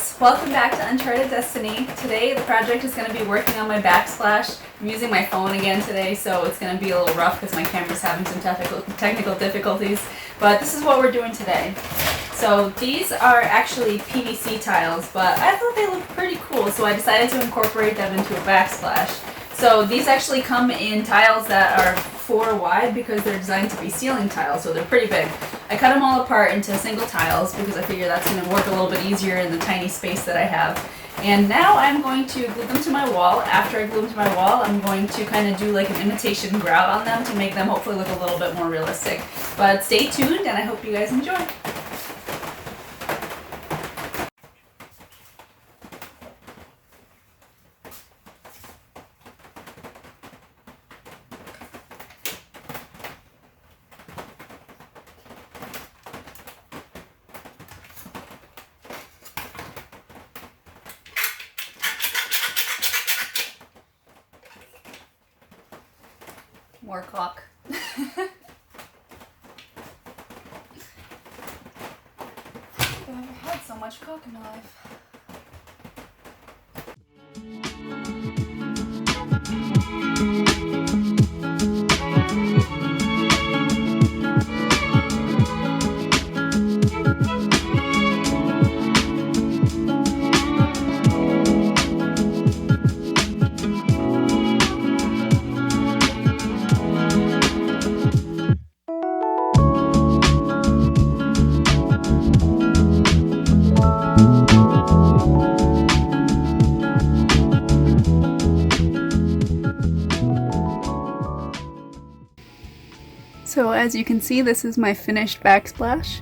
folks, welcome back to Uncharted Destiny. Today the project is going to be working on my backsplash. I'm using my phone again today, so it's going to be a little rough because my camera's having some technical difficulties, but this is what we're doing today. So these are actually PVC tiles, but I thought they looked pretty cool, so I decided to incorporate them into a backsplash. So these actually come in tiles that are 4 wide because they're designed to be ceiling tiles, so they're pretty big. I cut them all apart into single tiles because I figure that's going to work a little bit easier in the tiny space that I have. And now I'm going to glue them to my wall. After I glue them to my wall, I'm going to kind of do like an imitation grout on them to make them hopefully look a little bit more realistic. But stay tuned and I hope you guys enjoy. More caulk. I've never had so much caulk in my life. So as you can see, this is my finished backsplash.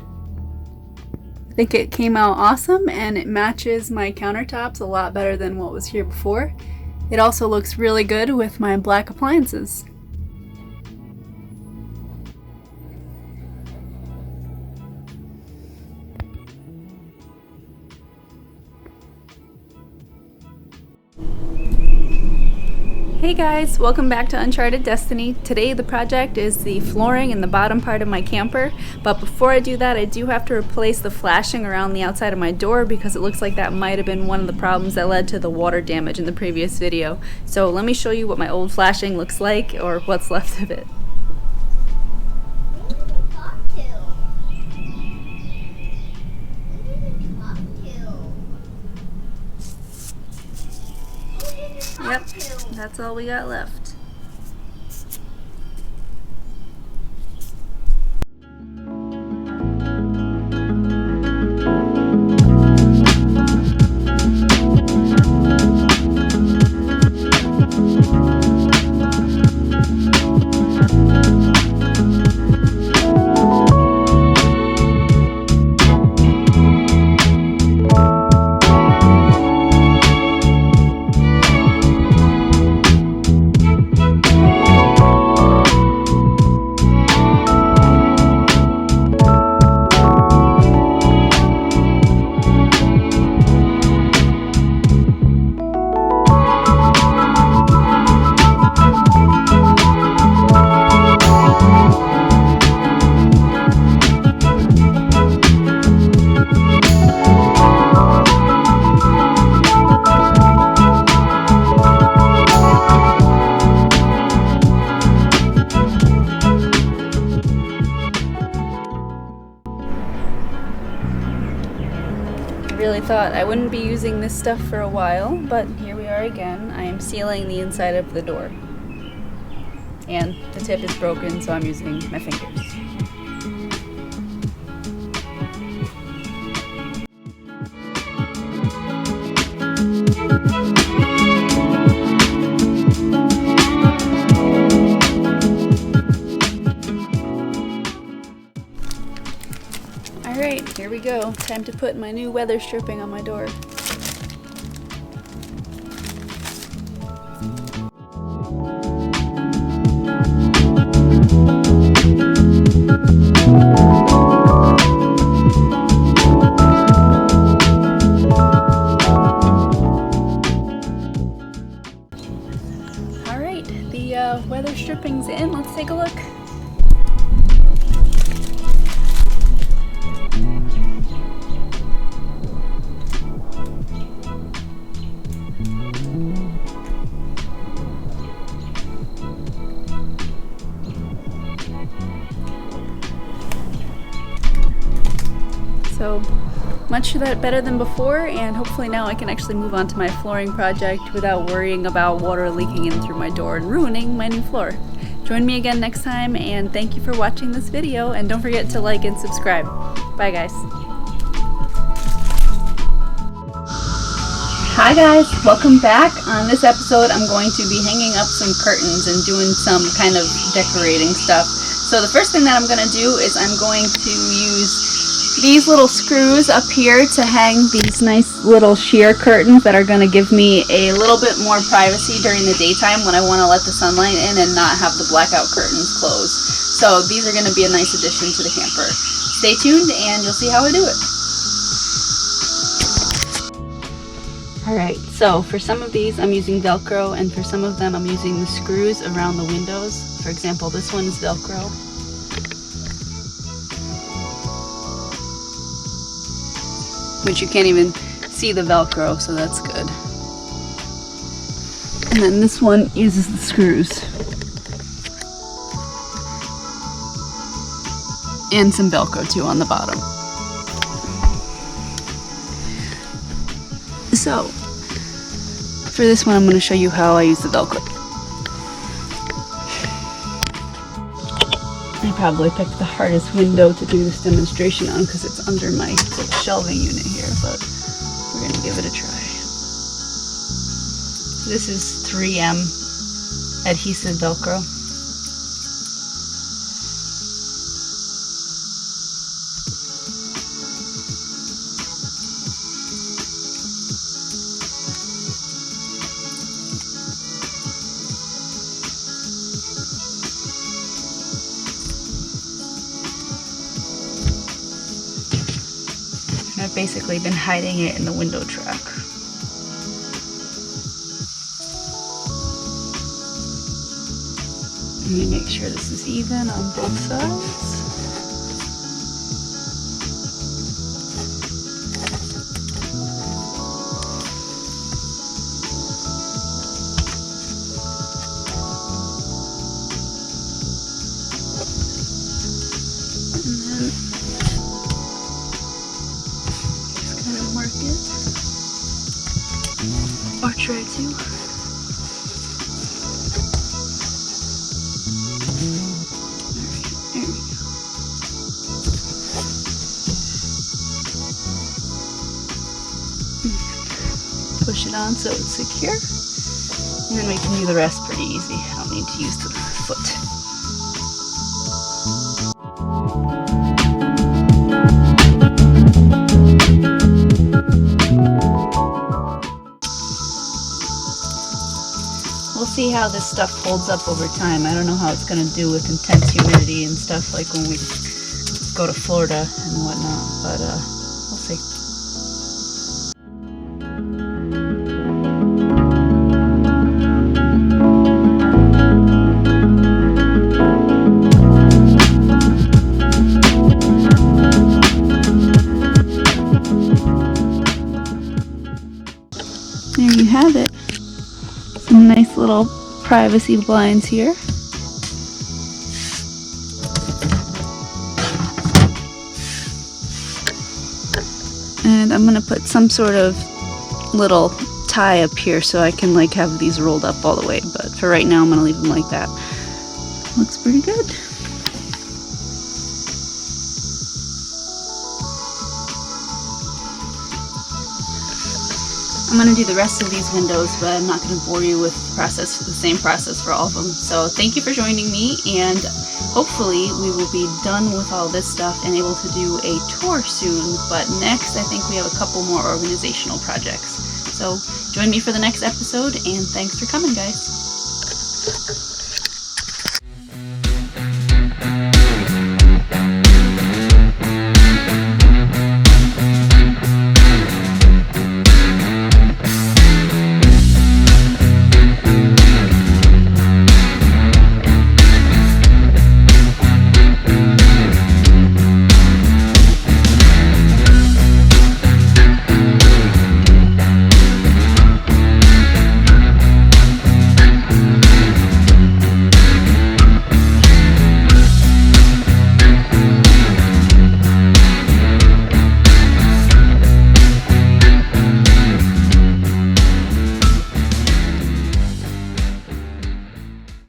I think it came out awesome and it matches my countertops a lot better than what was here before. It also looks really good with my black appliances. Hey guys, welcome back to Uncharted Destiny. Today the project is the flooring in the bottom part of my camper, but before I do that I do have to replace the flashing around the outside of my door because it looks like that might have been one of the problems that led to the water damage in the previous video. So let me show you what my old flashing looks like, or what's left of it. Yep, that's all we got left. Really thought I wouldn't be using this stuff for a while, but here we are again. I am sealing the inside of the door. And the tip is broken, so I'm using my fingers. Alright, here we go. Time to put my new weather stripping on my door. Alright, the weather stripping's in. Let's take a look. So much better than before, and hopefully now I can actually move on to my flooring project without worrying about water leaking in through my door and ruining my new floor. Join me again next time, and thank you for watching this video, and don't forget to like and subscribe. Bye guys. Hi guys, welcome back. On this episode I'm going to be hanging up some curtains and doing some kind of decorating stuff. So the first thing that I'm going to do is I'm going to use these little screws up here to hang these nice little sheer curtains that are going to give me a little bit more privacy during the daytime when I want to let the sunlight in and not have the blackout curtains closed. So these are going to be a nice addition to the camper. Stay tuned and you'll see how I do it. Alright, so for some of these I'm using Velcro, and for some of them I'm using the screws around the windows. For example, this one is Velcro. Which you can't even see the Velcro, so that's good. And then this one uses the screws. And some Velcro too on the bottom. So, for this one I'm going to show you how I use the Velcro. I probably picked the hardest window to do this demonstration on because it's under my little shelving unit here, but we're going to give it a try. This is 3M adhesive Velcro. I've basically been hiding it in the window track. Let me make sure this is even on both sides. And then mark it, or try to. Alright, there we go. Push it on so it's secure, and then we can do the rest pretty easy. I don't need to use the foot. We'll see how this stuff holds up over time. I don't know how it's going to do with intense humidity and stuff like when we go to Florida and whatnot, but we'll see. There you have it. Some nice little privacy blinds here. And I'm gonna put some sort of little tie up here so I can like have these rolled up all the way, but for right now I'm gonna leave them like that. Looks pretty good. I'm going to do the rest of these windows, but I'm not going to bore you with the same process for all of them. So thank you for joining me, and hopefully we will be done with all this stuff and able to do a tour soon. But next, I think we have a couple more organizational projects. So join me for the next episode, and thanks for coming, guys.